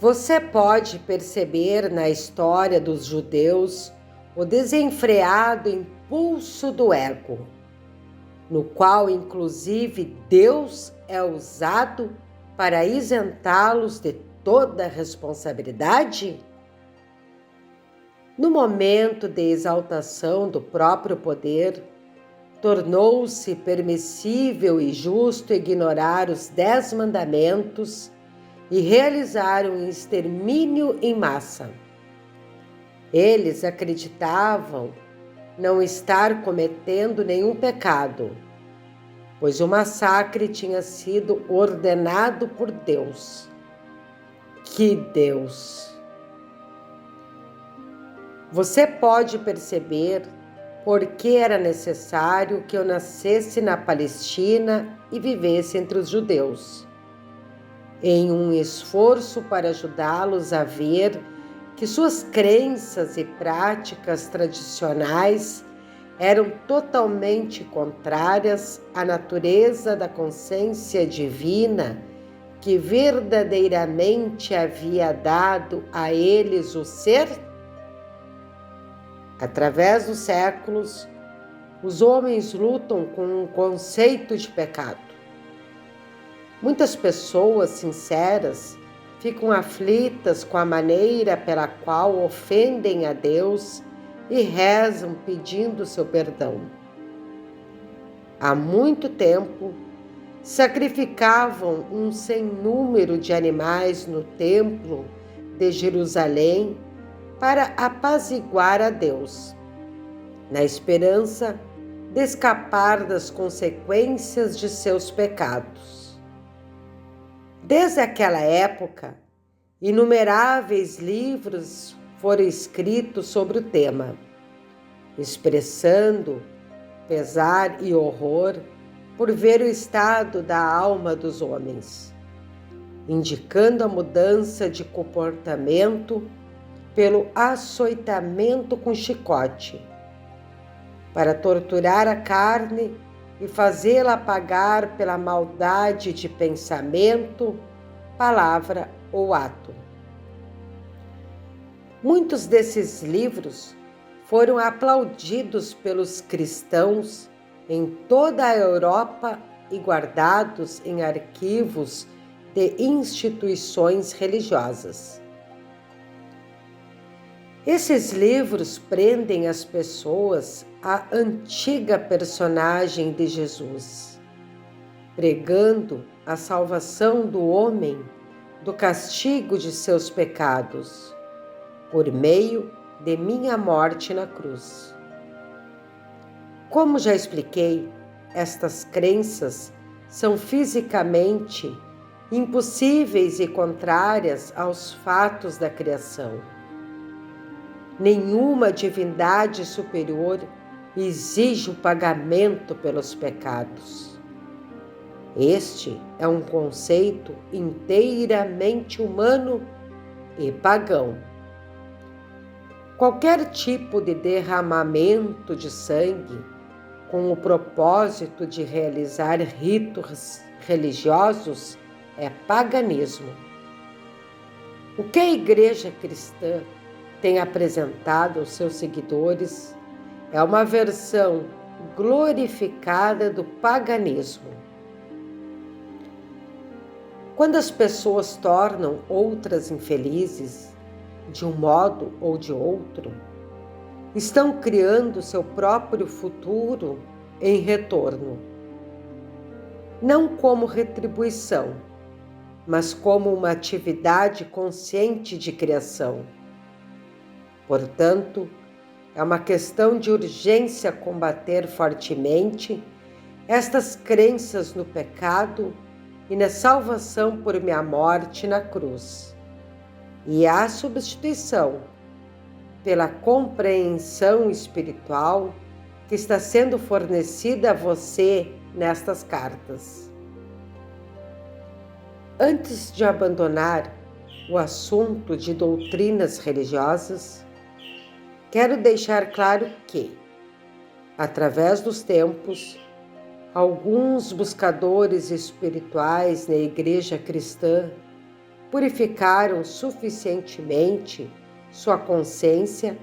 Você pode perceber na história dos judeus o desenfreado impulso do ego, no qual inclusive Deus é usado para isentá-los de toda responsabilidade? No momento de exaltação do próprio poder, tornou-se permissível e justo ignorar os 10 mandamentos e realizar um extermínio em massa. Eles acreditavam não estar cometendo nenhum pecado, pois o massacre tinha sido ordenado por Deus. Que Deus! Você pode perceber por que era necessário que eu nascesse na Palestina e vivesse entre os judeus, em um esforço para ajudá-los a ver que suas crenças e práticas tradicionais eram totalmente contrárias à natureza da consciência divina que verdadeiramente havia dado a eles o ser? Através dos séculos, os homens lutam com um conceito de pecado. Muitas pessoas sinceras ficam aflitas com a maneira pela qual ofendem a Deus e rezam pedindo seu perdão. Há muito tempo, sacrificavam um sem número de animais no templo de Jerusalém para apaziguar a Deus, na esperança de escapar das consequências de seus pecados. Desde aquela época, inumeráveis livros foram escritos sobre o tema, expressando pesar e horror por ver o estado da alma dos homens, indicando a mudança de comportamento pelo açoitamento com chicote, para torturar a carne e fazê-la pagar pela maldade de pensamento, palavra ou ato. Muitos desses livros foram aplaudidos pelos cristãos em toda a Europa e guardados em arquivos de instituições religiosas. Esses livros prendem as pessoas à antiga personagem de Jesus, pregando a salvação do homem do castigo de seus pecados, por meio de minha morte na cruz. Como já expliquei, estas crenças são fisicamente impossíveis e contrárias aos fatos da criação. Nenhuma divindade superior exige o pagamento pelos pecados. Este é um conceito inteiramente humano e pagão. Qualquer tipo de derramamento de sangue com o propósito de realizar ritos religiosos é paganismo. O que a Igreja Cristã tem apresentado aos seus seguidores é uma versão glorificada do paganismo. Quando as pessoas tornam outras infelizes, de um modo ou de outro, estão criando seu próprio futuro em retorno, não como retribuição, mas como uma atividade consciente de criação. Portanto, é uma questão de urgência combater fortemente estas crenças no pecado e na salvação por minha morte na cruz, e a substituição pela compreensão espiritual que está sendo fornecida a você nestas cartas. Antes de abandonar o assunto de doutrinas religiosas, quero deixar claro que, através dos tempos, alguns buscadores espirituais na Igreja Cristã purificaram suficientemente sua consciência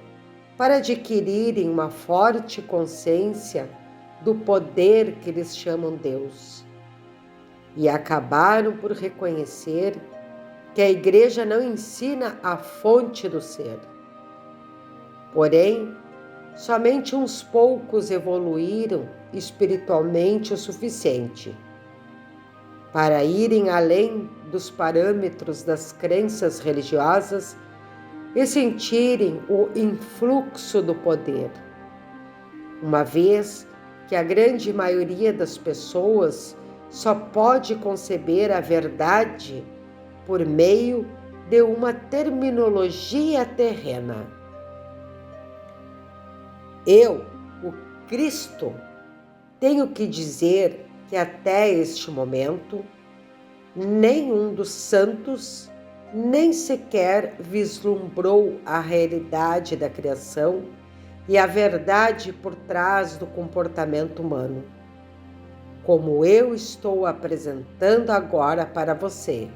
para adquirirem uma forte consciência do poder que eles chamam Deus. E acabaram por reconhecer que a Igreja não ensina a fonte do ser. Porém, somente uns poucos evoluíram espiritualmente o suficiente para irem além dos parâmetros das crenças religiosas e sentirem o influxo do poder, uma vez que a grande maioria das pessoas só pode conceber a verdade por meio de uma terminologia terrena. Eu, o Cristo, tenho que dizer que até este momento, nenhum dos santos nem sequer vislumbrou a realidade da criação e a verdade por trás do comportamento humano, como eu estou apresentando agora para você.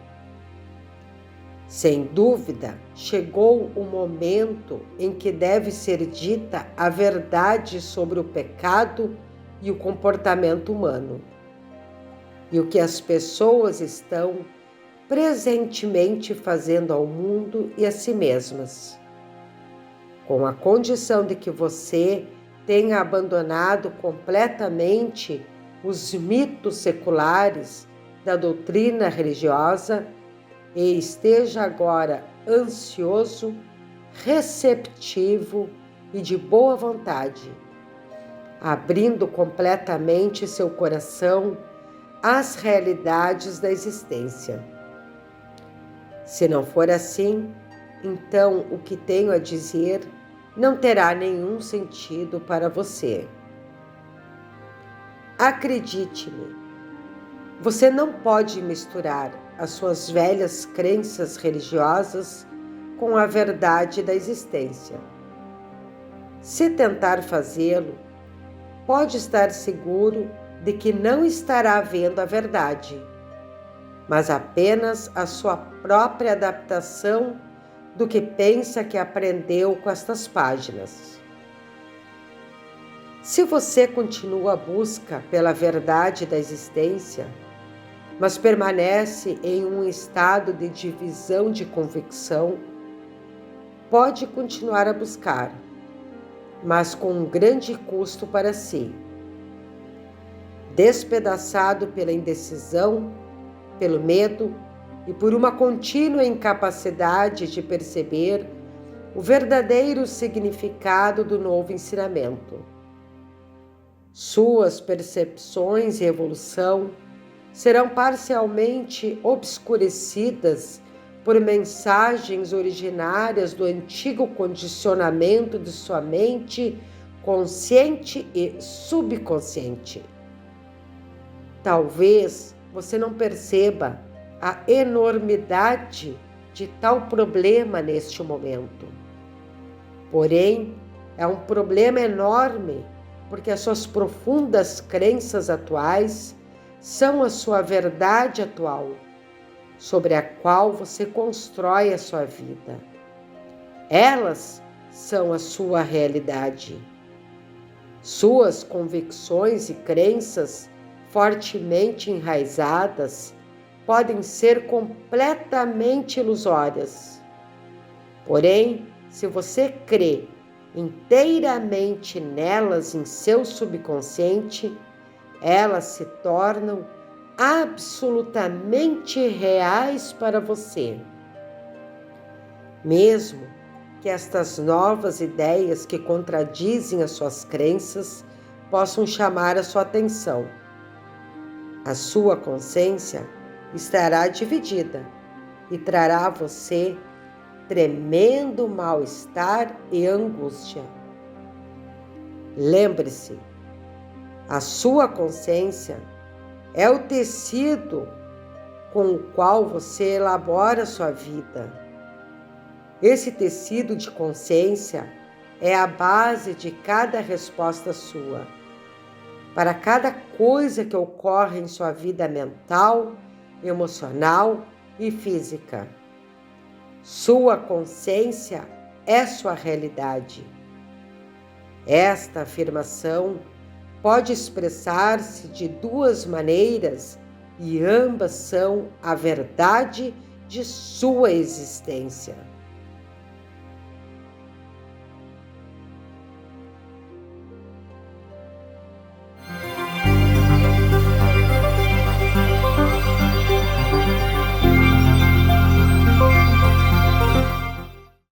Sem dúvida, chegou o momento em que deve ser dita a verdade sobre o pecado e o comportamento humano, e o que as pessoas estão presentemente fazendo ao mundo e a si mesmas, com a condição de que você tenha abandonado completamente os mitos seculares da doutrina religiosa e esteja agora ansioso, receptivo e de boa vontade, abrindo completamente seu coração às realidades da existência. Se não for assim, então o que tenho a dizer não terá nenhum sentido para você. Acredite-me, você não pode misturar as suas velhas crenças religiosas com a verdade da existência. Se tentar fazê-lo, pode estar seguro de que não estará vendo a verdade, mas apenas a sua própria adaptação do que pensa que aprendeu com estas páginas. Se você continua a busca pela verdade da existência, mas permanece em um estado de divisão de convicção, pode continuar a buscar, mas com um grande custo para si. Despedaçado pela indecisão, pelo medo e por uma contínua incapacidade de perceber o verdadeiro significado do novo ensinamento. Suas percepções e evolução serão parcialmente obscurecidas por mensagens originárias do antigo condicionamento de sua mente consciente e subconsciente. Talvez você não perceba a enormidade de tal problema neste momento. Porém, é um problema enorme porque as suas profundas crenças atuais são a sua verdade atual, sobre a qual você constrói a sua vida. Elas são a sua realidade. Suas convicções e crenças fortemente enraizadas podem ser completamente ilusórias. Porém, se você crê inteiramente nelas em seu subconsciente, elas se tornam absolutamente reais para você. Mesmo que estas novas ideias que contradizem as suas crenças possam chamar a sua atenção, a sua consciência estará dividida e trará a você tremendo mal-estar e angústia. Lembre-se, a sua consciência é o tecido com o qual você elabora a sua vida. Esse tecido de consciência é a base de cada resposta sua, para cada coisa que ocorre em sua vida mental, emocional e física. Sua consciência é sua realidade. Esta afirmação pode expressar-se de duas maneiras e ambas são a verdade de sua existência.